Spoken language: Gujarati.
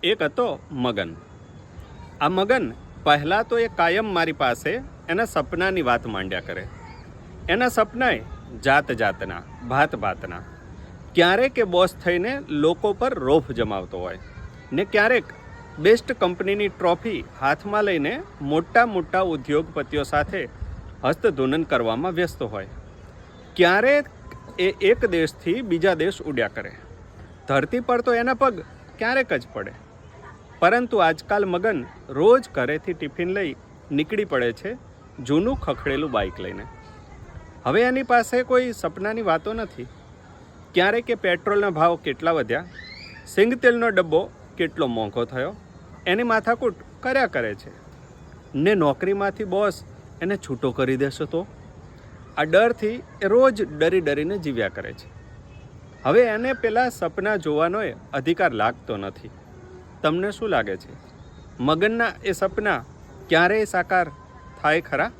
એક હતો મગન. આ મગન પહેલાં તો એ કાયમ મારી પાસે એના સપનાની વાત માંડ્યા કરે. એના સપનાએ જાત જાતના, ભાત ભાતના. ક્યારેક એ બોસ થઈને લોકો પર રોફ જમાવતો હોય ને ક્યારેક બેસ્ટ કંપનીની ટ્રોફી હાથમાં લઈને મોટા મોટા ઉદ્યોગપતિઓ સાથે હસ્તધૂનન કરવામાં વ્યસ્ત હોય. ક્યારેક એ એક દેશથી બીજા દેશ ઉડ્યા કરે. ધરતી પર તો એના પગ ક્યારેક જ પડે. પરંતુ આજકાલ મગન રોજ ઘરેથી ટિફિન લઈ નીકળી પડે છે જૂનું ખખડેલું બાઇક લઈને. હવે એની પાસે કોઈ સપનાની વાતો નથી. ક્યારેક કે પેટ્રોલના ભાવ કેટલા વધ્યા, સિંગતેલનો ડબ્બો કેટલો મોંઘો થયો, એની માથાકૂટ કર્યા કરે છે. ને નોકરીમાંથી બોસ એને છૂટો કરી દેશે તો આ ડરથી એ રોજ ડરી ડરીને જીવ્યા કરે છે. હવે એને પેલા સપના જોવાનો અધિકાર લાગતો નથી. તમને શું લાગે છે, મગનના એ સપના ક્યારેય સાકાર થાય ખરા?